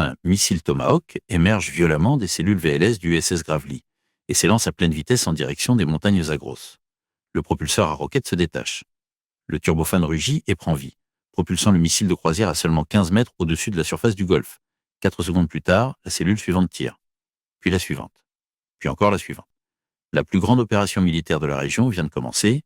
un missile Tomahawk émerge violemment des cellules VLS du USS Gravely et s'élance à pleine vitesse en direction des montagnes Zagros. Le propulseur à roquette se détache. Le turbofan rugit et prend vie, propulsant le missile de croisière à seulement 15 mètres au-dessus de la surface du Golfe. 4 secondes plus tard, la cellule suivante tire. Puis la suivante. Puis encore la suivante. La plus grande opération militaire de la région vient de commencer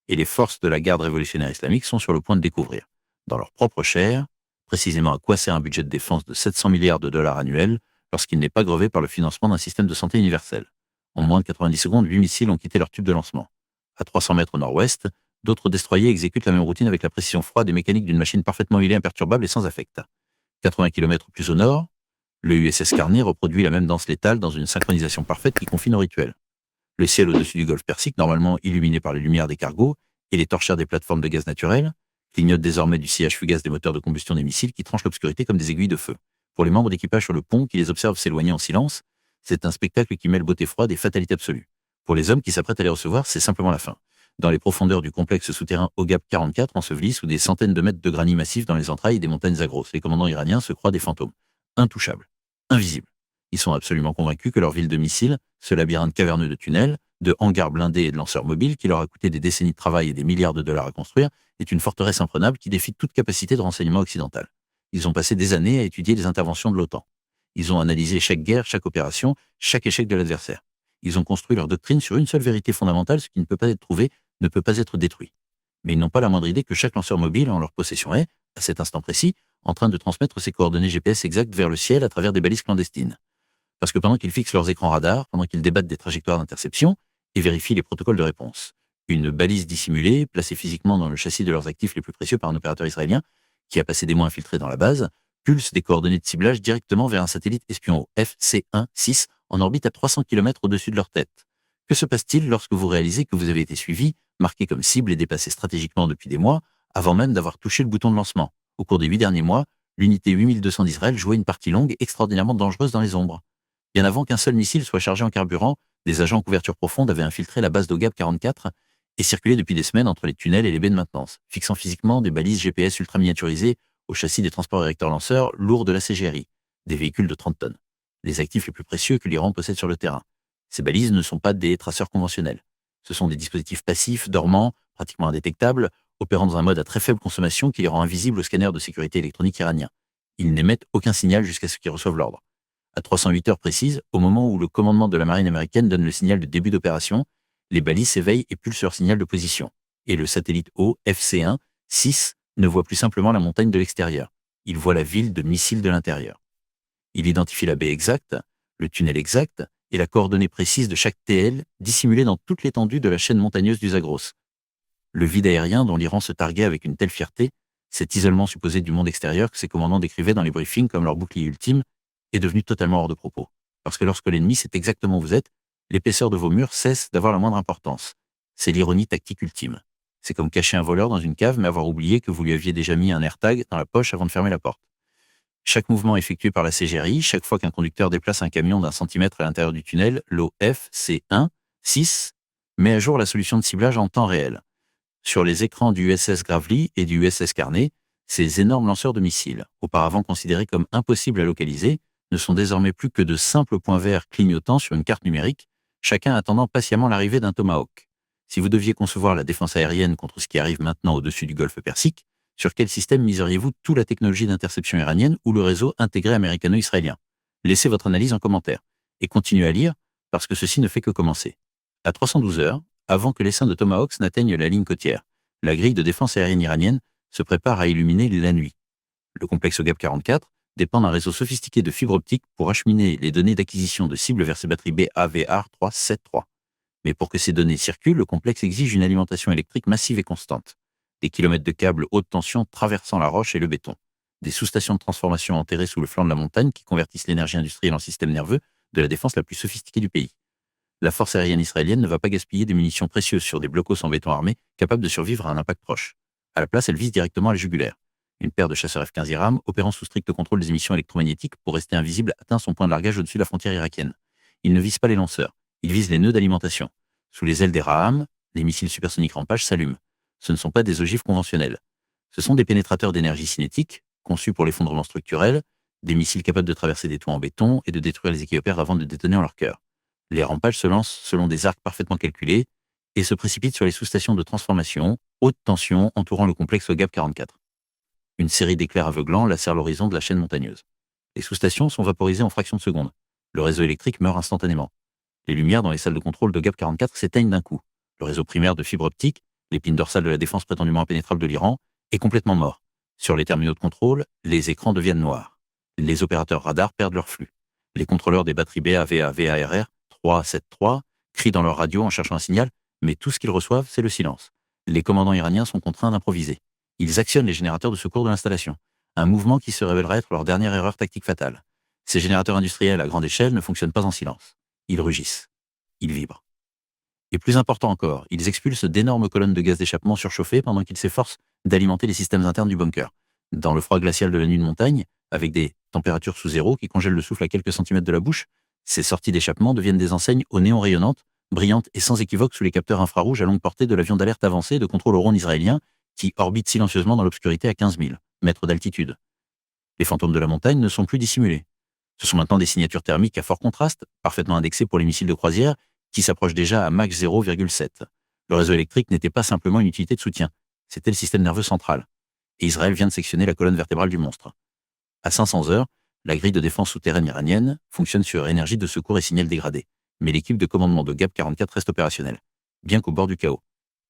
et les forces de la garde révolutionnaire islamique sont sur le point de découvrir, dans leur propre chair, précisément à quoi sert un budget de défense de 700 milliards de dollars annuels lorsqu'il n'est pas grevé par le financement d'un système de santé universel. En moins de 90 secondes, 8 missiles ont quitté leur tube de lancement. À 300 mètres au nord-ouest, d'autres destroyers exécutent la même routine avec la précision froide et mécanique d'une machine parfaitement huilée, imperturbable et sans affect. 80 km plus au nord, le USS Carney reproduit la même danse létale dans une synchronisation parfaite qui confine au rituel. Le ciel au-dessus du golfe Persique, normalement illuminé par les lumières des cargos et les torchères des plateformes de gaz naturel, clignote désormais du sillage fugace des moteurs de combustion des missiles qui tranchent l'obscurité comme des aiguilles de feu. Pour les membres d'équipage sur le pont qui les observent s'éloigner en silence, c'est un spectacle qui mêle beauté froide et fatalité absolue. Pour les hommes qui s'apprêtent à les recevoir, c'est simplement la fin. Dans les profondeurs du complexe souterrain OGAP 44, ensevelis sous des centaines de mètres de granit massif dans les entrailles des montagnes Zagros, les commandants iraniens se croient des fantômes. Intouchables. Invisibles. Ils sont absolument convaincus que leur ville de missiles, ce labyrinthe caverneux de tunnels, de hangars blindés et de lanceurs mobiles qui leur a coûté des décennies de travail et des milliards de dollars à construire, est une forteresse imprenable qui défie toute capacité de renseignement occidental. Ils ont passé des années à étudier les interventions de l'OTAN. Ils ont analysé chaque guerre, chaque opération, chaque échec de l'adversaire. Ils ont construit leur doctrine sur une seule vérité fondamentale: ce qui ne peut pas être trouvé ne peut pas être détruit. Mais ils n'ont pas la moindre idée que chaque lanceur mobile en leur possession est, à cet instant précis, en train de transmettre ses coordonnées GPS exactes vers le ciel à travers des balises clandestines. Parce que pendant qu'ils fixent leurs écrans radars, pendant qu'ils débattent des trajectoires d'interception et vérifient les protocoles de réponse, une balise dissimulée, placée physiquement dans le châssis de leurs actifs les plus précieux par un opérateur israélien, qui a passé des mois infiltré dans la base, pulse des coordonnées de ciblage directement vers un satellite espion au FC-1-6 en orbite à 300 km au-dessus de leur tête. Que se passe-t-il lorsque vous réalisez que vous avez été suivi, marqué comme cible et dépassé stratégiquement depuis des mois, avant même d'avoir touché le bouton de lancement? Au cours des 8 derniers mois, l'unité 8200 d'Israël jouait une partie longue extraordinairement dangereuse dans les ombres. Bien avant qu'un seul missile soit chargé en carburant, des agents en couverture profonde avaient infiltré la base d'OGAP 44 et circulé depuis des semaines entre les tunnels et les baies de maintenance, fixant physiquement des balises GPS ultra miniaturisées au châssis des transports érecteurs-lanceurs lourds de la CGRI, des véhicules de 30 tonnes, les actifs les plus précieux que l'Iran possède sur le terrain. Ces balises ne sont pas des traceurs conventionnels. Ce sont des dispositifs passifs, dormants, pratiquement indétectables, opérant dans un mode à très faible consommation qui les rend invisibles aux scanners de sécurité électronique iraniens. Ils n'émettent aucun signal jusqu'à ce qu'ils reçoivent l'ordre. À 308 heures précises, au moment où le commandement de la marine américaine donne le signal de début d'opération, les balises s'éveillent et pulsent leur signal de position. Et le satellite O, FC-1-6, ne voit plus simplement la montagne de l'extérieur. Il voit la ville de missiles de l'intérieur. Il identifie la baie exacte, le tunnel exact et la coordonnée précise de chaque TL dissimulée dans toute l'étendue de la chaîne montagneuse du Zagros. Le vide aérien dont l'Iran se targuait avec une telle fierté, cet isolement supposé du monde extérieur que ses commandants décrivaient dans les briefings comme leur bouclier ultime, est devenu totalement hors de propos. Parce que lorsque l'ennemi sait exactement où vous êtes, l'épaisseur de vos murs cesse d'avoir la moindre importance. C'est l'ironie tactique ultime. C'est comme cacher un voleur dans une cave mais avoir oublié que vous lui aviez déjà mis un AirTag dans la poche avant de fermer la porte. Chaque mouvement effectué par la CGRI, chaque fois qu'un conducteur déplace un camion d'1 centimètre à l'intérieur du tunnel, l'OFC-1-6 met à jour la solution de ciblage en temps réel. Sur les écrans du USS Gravely et du USS Carney, ces énormes lanceurs de missiles, auparavant considérés comme impossibles à localiser, ne sont désormais plus que de simples points verts clignotants sur une carte numérique, chacun attendant patiemment l'arrivée d'un Tomahawk. Si vous deviez concevoir la défense aérienne contre ce qui arrive maintenant au-dessus du golfe Persique, sur quel système miseriez-vous toute la technologie d'interception iranienne ou le réseau intégré américano-israélien? Laissez votre analyse en commentaire. Et continuez à lire, parce que ceci ne fait que commencer. À 312 heures, avant que l'essaim de Tomahawks n'atteigne la ligne côtière, la grille de défense aérienne iranienne se prépare à illuminer la nuit. Le complexe OGAP 44 dépend d'un réseau sophistiqué de fibres optiques pour acheminer les données d'acquisition de cibles vers ses batteries BAVR373. Mais pour que ces données circulent, le complexe exige une alimentation électrique massive et constante. Des kilomètres de câbles haute tension traversant la roche et le béton. Des sous-stations de transformation enterrées sous le flanc de la montagne qui convertissent l'énergie industrielle en système nerveux de la défense la plus sophistiquée du pays. La force aérienne israélienne ne va pas gaspiller des munitions précieuses sur des blocos en béton armé capables de survivre à un impact proche. À la place, elle vise directement à la jugulaire. Une paire de chasseurs F-15 IRAM opérant sous strict contrôle des émissions électromagnétiques pour rester invisible atteint son point de largage au-dessus de la frontière irakienne. Il ne vise pas les lanceurs, il vise les nœuds d'alimentation. Sous les ailes des Raham, les missiles supersoniques Rampage s'allument. Ce ne sont pas des ogives conventionnels. Ce sont des pénétrateurs d'énergie cinétique, conçus pour l'effondrement structurel, des missiles capables de traverser des toits en béton et de détruire les équiopères avant de détonner en leur cœur. Les rampages se lancent selon des arcs parfaitement calculés et se précipitent sur les sous-stations de transformation, haute tension entourant le complexe OGAP 44. Une série d'éclairs aveuglants lacère l'horizon de la chaîne montagneuse. Les sous-stations sont vaporisées en fractions de seconde. Le réseau électrique meurt instantanément. Les lumières dans les salles de contrôle de GAP 44 s'éteignent d'un coup. Le réseau primaire de fibre optique, l'épine dorsale de la défense prétendument impénétrable de l'Iran, est complètement mort. Sur les terminaux de contrôle, les écrans deviennent noirs. Les opérateurs radars perdent leur flux. Les contrôleurs des batteries BA, VA, VARR 373 crient dans leur radio en cherchant un signal, mais tout ce qu'ils reçoivent, c'est le silence. Les commandants iraniens sont contraints d'improviser. Ils actionnent les générateurs de secours de l'installation, un mouvement qui se révélera être leur dernière erreur tactique fatale. Ces générateurs industriels à grande échelle ne fonctionnent pas en silence. Ils rugissent. Ils vibrent. Et plus important encore, ils expulsent d'énormes colonnes de gaz d'échappement surchauffées pendant qu'ils s'efforcent d'alimenter les systèmes internes du bunker. Dans le froid glacial de la nuit de montagne, avec des températures sous zéro qui congèlent le souffle à quelques centimètres de la bouche, ces sorties d'échappement deviennent des enseignes aux néons rayonnantes, brillantes et sans équivoque sous les capteurs infrarouges à longue portée de l'avion d'alerte avancé de contrôle au Rhône israélien qui orbite silencieusement dans l'obscurité à 15 000 mètres d'altitude. Les fantômes de la montagne ne sont plus dissimulés. Ce sont maintenant des signatures thermiques à fort contraste, parfaitement indexées pour les missiles de croisière, qui s'approchent déjà à Mach 0,7. Le réseau électrique n'était pas simplement une utilité de soutien, c'était le système nerveux central. Et Israël vient de sectionner la colonne vertébrale du monstre. À 500 heures, la grille de défense souterraine iranienne fonctionne sur énergie de secours et signal dégradé. Mais l'équipe de commandement de GAP 44 reste opérationnelle, bien qu'au bord du chaos.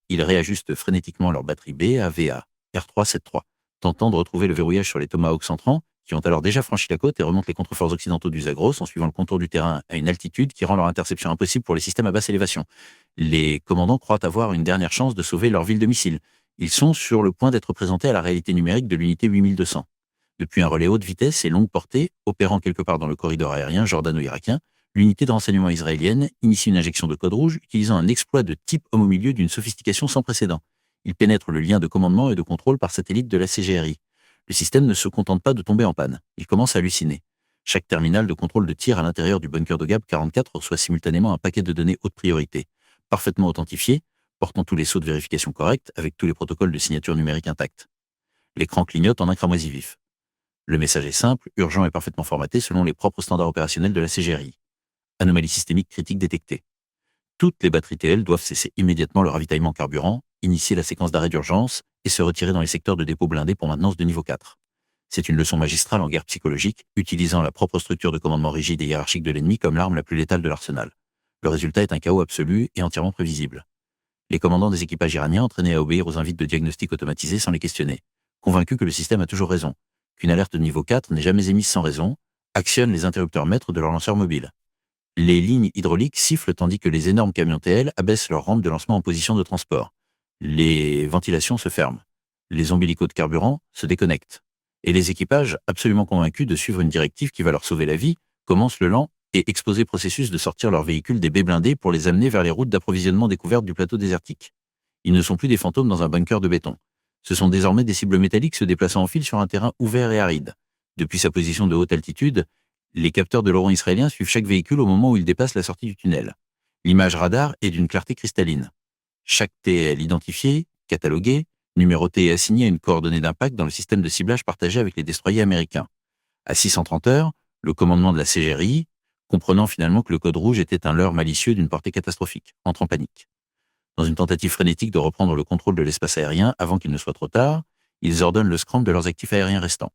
Ils réajustent frénétiquement leurs batteries B à VA, R373, tentant de retrouver le verrouillage sur les Tomahawks 130, qui ont alors déjà franchi la côte et remontent les contreforts occidentaux du Zagros en suivant le contour du terrain à une altitude qui rend leur interception impossible pour les systèmes à basse élévation. Les commandants croient avoir une dernière chance de sauver leur ville de missiles. Ils sont sur le point d'être présentés à la réalité numérique de l'unité 8200. Depuis un relais haute vitesse et longue portée, opérant quelque part dans le corridor aérien jordano-irakien, l'unité de renseignement israélienne initie une injection de code rouge utilisant un exploit de type homme au milieu d'une sophistication sans précédent. Il pénètre le lien de commandement et de contrôle par satellite de la CGRI. Le système ne se contente pas de tomber en panne. Il commence à halluciner. Chaque terminal de contrôle de tir à l'intérieur du bunker de GAP 44 reçoit simultanément un paquet de données haute priorité, parfaitement authentifié, portant tous les sauts de vérification corrects avec tous les protocoles de signature numérique intacts. L'écran clignote en un cramoisi vif. Le message est simple, urgent et parfaitement formaté selon les propres standards opérationnels de la CGRI. Anomalie systémique critique détectée. Toutes les batteries TL doivent cesser immédiatement le ravitaillement carburant, initier la séquence d'arrêt d'urgence et se retirer dans les secteurs de dépôt blindés pour maintenance de niveau 4. C'est une leçon magistrale en guerre psychologique, utilisant la propre structure de commandement rigide et hiérarchique de l'ennemi comme l'arme la plus létale de l'arsenal. Le résultat est un chaos absolu et entièrement prévisible. Les commandants des équipages iraniens entraînés à obéir aux invites de diagnostic automatisés sans les questionner, convaincus que le système a toujours raison, qu'une alerte de niveau 4 n'est jamais émise sans raison, actionnent les interrupteurs maîtres de leur lanceur mobile. Les lignes hydrauliques sifflent tandis que les énormes camions TL abaissent leur rampe de lancement en position de transport. Les ventilations se ferment. Les ombilicaux de carburant se déconnectent. Et les équipages, absolument convaincus de suivre une directive qui va leur sauver la vie, commencent le lent et exposé processus de sortir leurs véhicules des baies blindées pour les amener vers les routes d'approvisionnement découvertes du plateau désertique. Ils ne sont plus des fantômes dans un bunker de béton. Ce sont désormais des cibles métalliques se déplaçant en file sur un terrain ouvert et aride. Depuis sa position de haute altitude, les capteurs de l'Oran israélien suivent chaque véhicule au moment où il dépasse la sortie du tunnel. L'image radar est d'une clarté cristalline. Chaque TL identifié, catalogué, numéroté et assigné à une coordonnée d'impact dans le système de ciblage partagé avec les destroyers américains. À 630 heures, le commandement de la CGRI, comprenant finalement que le code rouge était un leurre malicieux d'une portée catastrophique, entre en panique. Dans une tentative frénétique de reprendre le contrôle de l'espace aérien avant qu'il ne soit trop tard, ils ordonnent le scramble de leurs actifs aériens restants.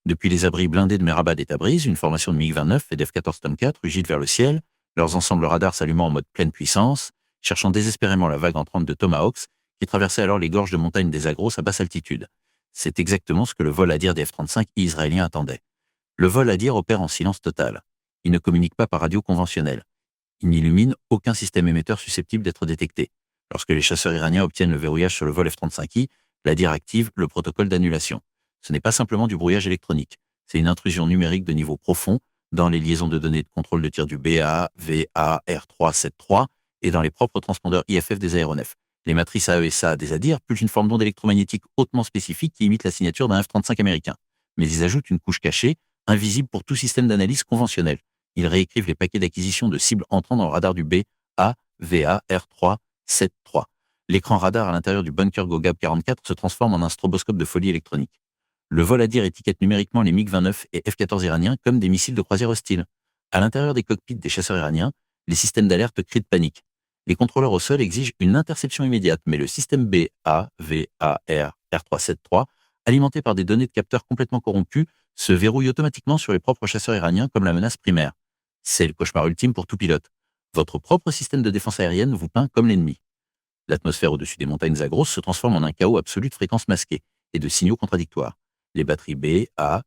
Depuis les abris blindés de Merabad et Tabriz, une formation de MiG-29 et d'F-14 Tomcat rugit vers le ciel, leurs ensembles radars s'allumant en mode pleine puissance, cherchant désespérément la vague entrante de Tomahawks, qui traversait alors les gorges de montagne des Zagros à basse altitude. C'est exactement ce que le vol Hadir des F-35 israéliens attendait. Le vol Hadir opère en silence total. Il ne communique pas par radio conventionnelle. Il n'illumine aucun système émetteur susceptible d'être détecté. Lorsque les chasseurs iraniens obtiennent le verrouillage sur le vol F-35I, l'Hadir active le protocole d'annulation. Ce n'est pas simplement du brouillage électronique, c'est une intrusion numérique de niveau profond dans les liaisons de données de contrôle de tir du BA, VA, R373 et dans les propres transpondeurs IFF des aéronefs. Les matrices AESA des Hadir plus une forme d'onde électromagnétique hautement spécifique qui imite la signature d'un F-35 américain. Mais ils ajoutent une couche cachée, invisible pour tout système d'analyse conventionnel. Ils réécrivent les paquets d'acquisition de cibles entrant dans le radar du BA, VA, R373. L'écran radar à l'intérieur du bunker GOGAP 44 se transforme en un stroboscope de folie électronique. Le vol Adir étiquette numériquement les MiG-29 et F-14 iraniens comme des missiles de croisière hostiles. À l'intérieur des cockpits des chasseurs iraniens, les systèmes d'alerte crient de panique. Les contrôleurs au sol exigent une interception immédiate, mais le système BAVAR R373, alimenté par des données de capteurs complètement corrompus, se verrouille automatiquement sur les propres chasseurs iraniens comme la menace primaire. C'est le cauchemar ultime pour tout pilote. Votre propre système de défense aérienne vous peint comme l'ennemi. L'atmosphère au-dessus des montagnes Zagros se transforme en un chaos absolu de fréquences masquées et de signaux contradictoires. Les batteries BAVAR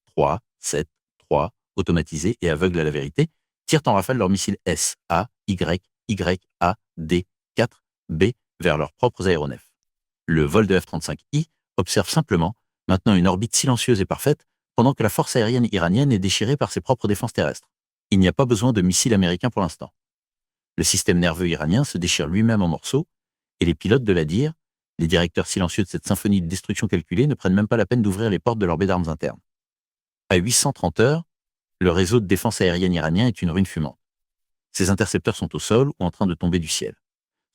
3, 7, 3, automatisées et aveugles à la vérité, tirent en rafale leurs missiles SAYYAD4B vers leurs propres aéronefs. Le vol de F-35I observe simplement, maintenant une orbite silencieuse et parfaite, pendant que la force aérienne iranienne est déchirée par ses propres défenses terrestres. Il n'y a pas besoin de missiles américains pour l'instant. Le système nerveux iranien se déchire lui-même en morceaux, et les pilotes de l'Adir, les directeurs silencieux de cette symphonie de destruction calculée, ne prennent même pas la peine d'ouvrir les portes de leur baie d'armes interne. À 830 heures, le réseau de défense aérienne iranien est une ruine fumante. Ses intercepteurs sont au sol ou en train de tomber du ciel.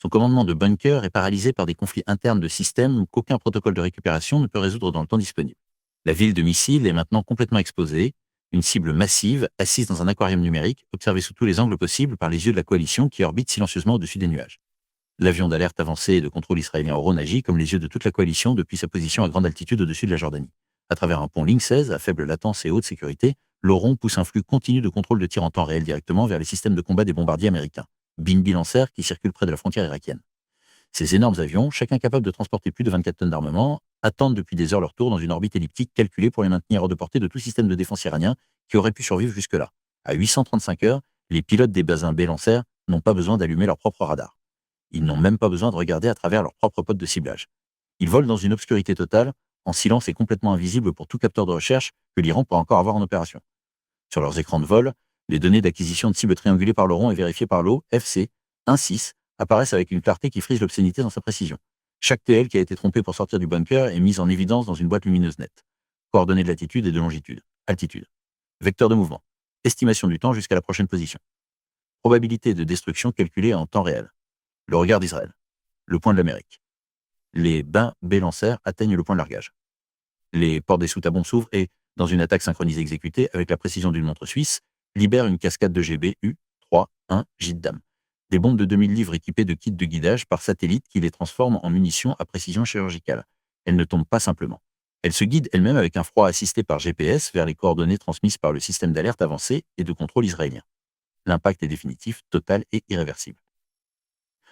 Son commandement de bunker est paralysé par des conflits internes de systèmes qu'aucun protocole de récupération ne peut résoudre dans le temps disponible. La ville de missiles est maintenant complètement exposée, une cible massive, assise dans un aquarium numérique, observée sous tous les angles possibles par les yeux de la coalition qui orbite silencieusement au-dessus des nuages. L'avion d'alerte avancé et de contrôle israélien Oron agit comme les yeux de toute la coalition depuis sa position à grande altitude au-dessus de la Jordanie. À travers un pont Link 16 à faible latence et haute sécurité, l'Oron pousse un flux continu de contrôle de tir en temps réel directement vers les systèmes de combat des bombardiers américains, Bimbi Lancer, qui circulent près de la frontière irakienne. Ces énormes avions, chacun capable de transporter plus de 24 tonnes d'armement, attendent depuis des heures leur tour dans une orbite elliptique calculée pour les maintenir hors de portée de tout système de défense iranien qui aurait pu survivre jusque-là. À 835 heures, les pilotes des basins B Lancer n'ont pas besoin d'allumer leur propre radar. Ils n'ont même pas besoin de regarder à travers leur propre pote de ciblage. Ils volent dans une obscurité totale, en silence et complètement invisible pour tout capteur de recherche que l'Iran peut encore avoir en opération. Sur leurs écrans de vol, les données d'acquisition de cibles triangulées par l'Oron et vérifiées par l'eau, FC 1.6, apparaissent avec une clarté qui frise l'obscénité dans sa précision. Chaque TL qui a été trompé pour sortir du bunker est mise en évidence dans une boîte lumineuse nette. Coordonnées de latitude et de longitude. Altitude. Vecteur de mouvement. Estimation du temps jusqu'à la prochaine position. Probabilité de destruction calculée en temps réel. Le regard d'Israël. Le point de l'Amérique. Les bains B-Lancer atteignent le point de largage. Les portes des soutes à bombes s'ouvrent et, dans une attaque synchronisée exécutée avec la précision d'une montre suisse, libèrent une cascade de GBU 3-1 JIT-DAM. Des bombes de 2000 livres équipées de kits de guidage par satellite qui les transforment en munitions à précision chirurgicale. Elles ne tombent pas simplement. Elles se guident elles-mêmes avec un froid assisté par GPS vers les coordonnées transmises par le système d'alerte avancé et de contrôle israélien. L'impact est définitif, total et irréversible.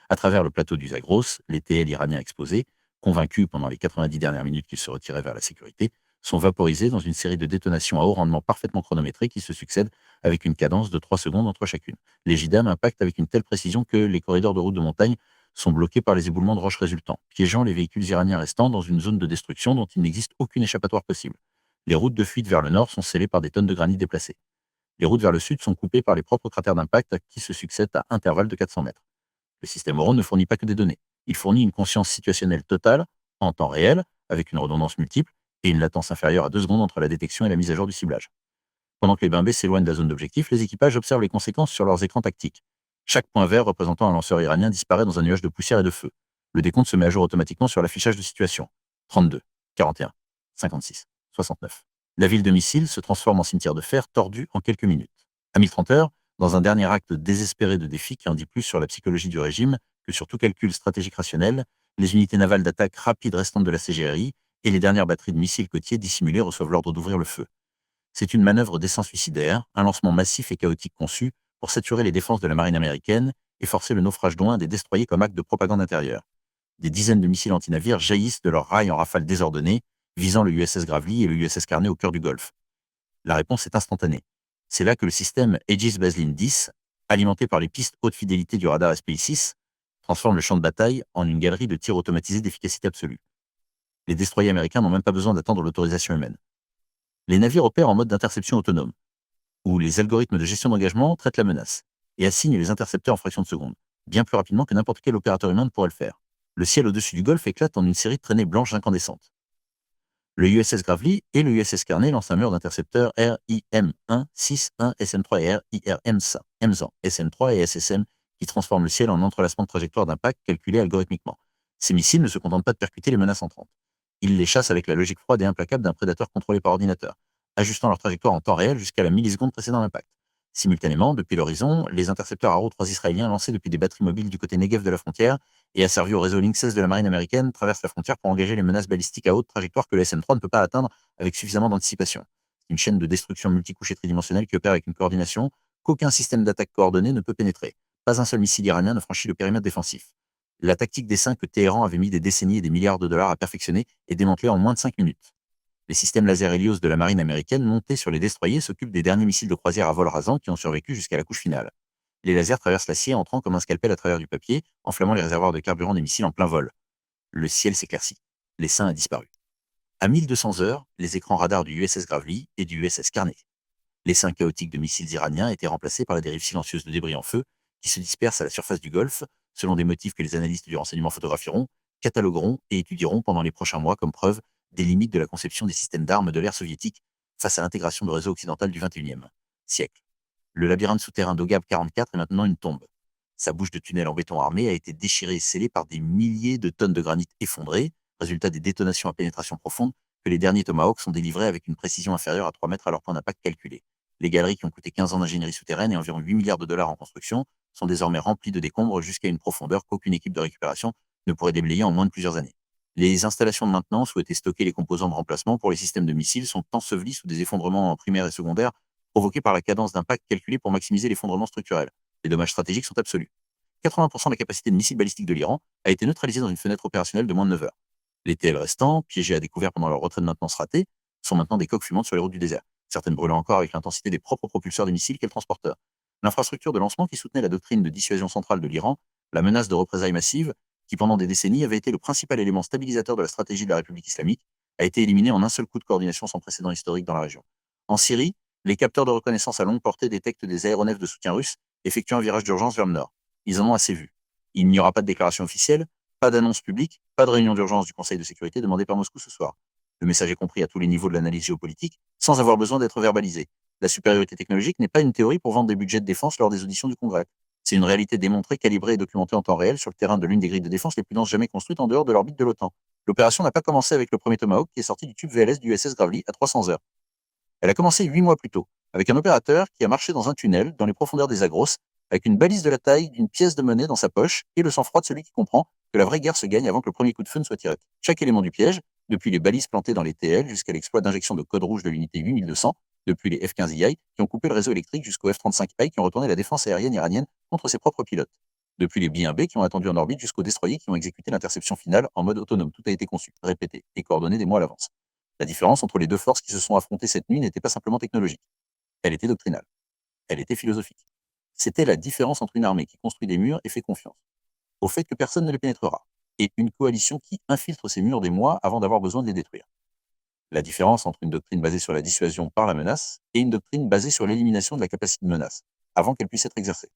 À travers le plateau du Zagros, les TL iraniens exposés, convaincus pendant les 90 dernières minutes qu'ils se retiraient vers la sécurité, sont vaporisés dans une série de détonations à haut rendement parfaitement chronométrées qui se succèdent avec une cadence de 3 secondes entre chacune. Les JDAM impactent avec une telle précision que les corridors de route de montagne sont bloqués par les éboulements de roches résultants, piégeant les véhicules iraniens restants dans une zone de destruction dont il n'existe aucune échappatoire possible. Les routes de fuite vers le nord sont scellées par des tonnes de granit déplacés. Les routes vers le sud sont coupées par les propres cratères d'impact qui se succèdent à intervalles de 400 mètres. Le système Oron ne fournit pas que des données. Il fournit une conscience situationnelle totale, en temps réel, avec une redondance multiple, et une latence inférieure à 2 secondes entre la détection et la mise à jour du ciblage. Pendant que les B s'éloignent de la zone d'objectif, les équipages observent les conséquences sur leurs écrans tactiques. Chaque point vert représentant un lanceur iranien disparaît dans un nuage de poussière et de feu. Le décompte se met à jour automatiquement sur l'affichage de situation. 32, 41, 56, 69. La ville de missiles se transforme en cimetière de fer tordu en quelques minutes. À 1030 heures, dans un dernier acte désespéré de défi qui en dit plus sur la psychologie du régime que sur tout calcul stratégique rationnel, les unités navales d'attaque rapides restantes de la CGRI et les dernières batteries de missiles côtiers dissimulés reçoivent l'ordre d'ouvrir le feu. C'est une manœuvre d'essai suicidaire, un lancement massif et chaotique conçu pour saturer les défenses de la marine américaine et forcer le naufrage d'Oin des destroyers comme acte de propagande intérieure. Des dizaines de missiles antinavires jaillissent de leurs rails en rafales désordonnées, visant le USS Gravely et le USS Carney au cœur du Golfe. La réponse est instantanée. C'est là que le système Aegis Baselin 10, alimenté par les pistes haute fidélité du radar SPI-6, transforme le champ de bataille en une galerie de tirs automatisés d'efficacité absolue. Les destroyers américains n'ont même pas besoin d'attendre l'autorisation humaine. Les navires opèrent en mode d'interception autonome, où les algorithmes de gestion d'engagement traitent la menace et assignent les intercepteurs en fraction de seconde, bien plus rapidement que n'importe quel opérateur humain ne pourrait le faire. Le ciel au-dessus du Golfe éclate en une série de traînées blanches incandescentes. Le USS Gravely et le USS Carney lancent un mur d'intercepteurs RIM-1, 6-1, SM-3 et RIRM-SAN, SM-3 et SSM qui transforment le ciel en entrelacement de trajectoires d'impact calculées algorithmiquement. Ces missiles ne se contentent pas de percuter les menaces entrantes. Ils les chassent avec la logique froide et implacable d'un prédateur contrôlé par ordinateur, ajustant leur trajectoire en temps réel jusqu'à la milliseconde précédant l'impact. Simultanément, depuis l'horizon, les intercepteurs Arrow 3 israéliens lancés depuis des batteries mobiles du côté Negev de la frontière et asservis au réseau Link 16 de la marine américaine traversent la frontière pour engager les menaces balistiques à haute trajectoire que le SM-3 ne peut pas atteindre avec suffisamment d'anticipation. C'est une chaîne de destruction multicouche et tridimensionnelle qui opère avec une coordination qu'aucun système d'attaque coordonné ne peut pénétrer. Pas un seul missile iranien ne franchit le périmètre défensif. La tactique des 5 que Téhéran avait mis des décennies et des milliards de dollars à perfectionner est démantelée en moins de 5 minutes. Les systèmes laser Helios de la marine américaine montés sur les destroyers s'occupent des derniers missiles de croisière à vol rasant qui ont survécu jusqu'à la couche finale. Les lasers traversent l'acier entrant comme un scalpel à travers du papier, enflammant les réservoirs de carburant des missiles en plein vol. Le ciel s'éclaircit. L'essaim a disparu. À 1200 heures, les écrans radars du USS Gravely et du USS Carnegie. L'essaim chaotique de missiles iraniens étaient remplacés par la dérive silencieuse de débris en feu qui se dispersent à la surface du Golfe, selon des motifs que les analystes du renseignement photographieront, catalogueront et étudieront pendant les prochains mois comme preuve des limites de la conception des systèmes d'armes de l'ère soviétique face à l'intégration de réseau occidental du XXIe siècle. Le labyrinthe souterrain d'Ogab 44 est maintenant une tombe. Sa bouche de tunnel en béton armé a été déchirée et scellée par des milliers de tonnes de granit effondrés, résultat des détonations à pénétration profonde que les derniers Tomahawks sont délivrés avec une précision inférieure à 3 mètres à leur point d'impact calculé. Les galeries qui ont coûté 15 ans d'ingénierie souterraine et environ 8 milliards de dollars en construction sont désormais remplies de décombres jusqu'à une profondeur qu'aucune équipe de récupération ne pourrait déblayer en moins de plusieurs années. Les installations de maintenance souhaitées stocker les composants de remplacement pour les systèmes de missiles sont ensevelies sous des effondrements primaires et secondaires provoqués par la cadence d'impact calculée pour maximiser l'effondrement structurel. Les dommages stratégiques sont absolus. 80% de la capacité de missiles balistiques de l'Iran a été neutralisée dans une fenêtre opérationnelle de moins de 9 heures. Les TL restants, piégés à découvert pendant leur retrait de maintenance ratée, sont maintenant des coques fumantes sur les routes du désert, certaines brûlant encore avec l'intensité des propres propulseurs des missiles qu'elles transporteurs. L'infrastructure de lancement qui soutenait la doctrine de dissuasion centrale de l'Iran, la menace de représailles massives, qui pendant des décennies avait été le principal élément stabilisateur de la stratégie de la République islamique, a été éliminée en un seul coup de coordination sans précédent historique dans la région. En Syrie, les capteurs de reconnaissance à longue portée détectent des aéronefs de soutien russes effectuant un virage d'urgence vers le nord. Ils en ont assez vu. Il n'y aura pas de déclaration officielle, pas d'annonce publique, pas de réunion d'urgence du Conseil de sécurité demandée par Moscou ce soir. Le message est compris à tous les niveaux de l'analyse géopolitique, sans avoir besoin d'être verbalisé. La supériorité technologique n'est pas une théorie pour vendre des budgets de défense lors des auditions du Congrès. C'est une réalité démontrée, calibrée et documentée en temps réel sur le terrain de l'une des grilles de défense les plus denses jamais construites en dehors de l'orbite de l'OTAN. L'opération n'a pas commencé avec le premier Tomahawk qui est sorti du tube VLS du USS Gravely à 300 heures. Elle a commencé 8 mois plus tôt, avec un opérateur qui a marché dans un tunnel dans les profondeurs des Zagros, avec une balise de la taille d'une pièce de monnaie dans sa poche et le sang-froid de celui qui comprend que la vraie guerre se gagne avant que le premier coup de feu ne soit tiré. Chaque élément du piège, depuis les balises plantées dans les TL jusqu'à l'exploit d'injection de code rouge de l'unité 8200, depuis les F-15I qui ont coupé le réseau électrique jusqu'aux F-35I qui ont retourné la défense aérienne iranienne contre ses propres pilotes, depuis les B-1B qui ont attendu en orbite jusqu'aux destroyers qui ont exécuté l'interception finale en mode autonome. Tout a été conçu, répété et coordonné des mois à l'avance. La différence entre les deux forces qui se sont affrontées cette nuit n'était pas simplement technologique. Elle était doctrinale. Elle était philosophique. C'était la différence entre une armée qui construit des murs et fait confiance au fait que personne ne les pénétrera, et une coalition qui infiltre ces murs des mois avant d'avoir besoin de les détruire. La différence entre une doctrine basée sur la dissuasion par la menace et une doctrine basée sur l'élimination de la capacité de menace, avant qu'elle puisse être exercée.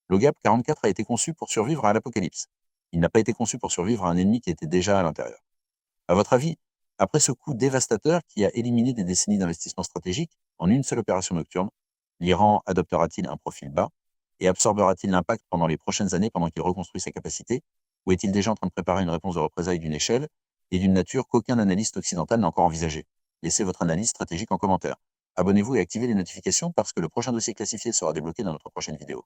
L'OGAP 44 a été conçu pour survivre à l'apocalypse. Il n'a pas été conçu pour survivre à un ennemi qui était déjà à l'intérieur. À votre avis, après ce coup dévastateur qui a éliminé des décennies d'investissement stratégique en une seule opération nocturne, l'Iran adoptera-t-il un profil bas et absorbera-t-il l'impact pendant les prochaines années pendant qu'il reconstruit sa capacité, ou est-il déjà en train de préparer une réponse de représailles d'une échelle et d'une nature qu'aucun analyste occidental n'a encore envisagée? Laissez votre analyse stratégique en commentaire. Abonnez-vous et activez les notifications parce que le prochain dossier classifié sera débloqué dans notre prochaine vidéo.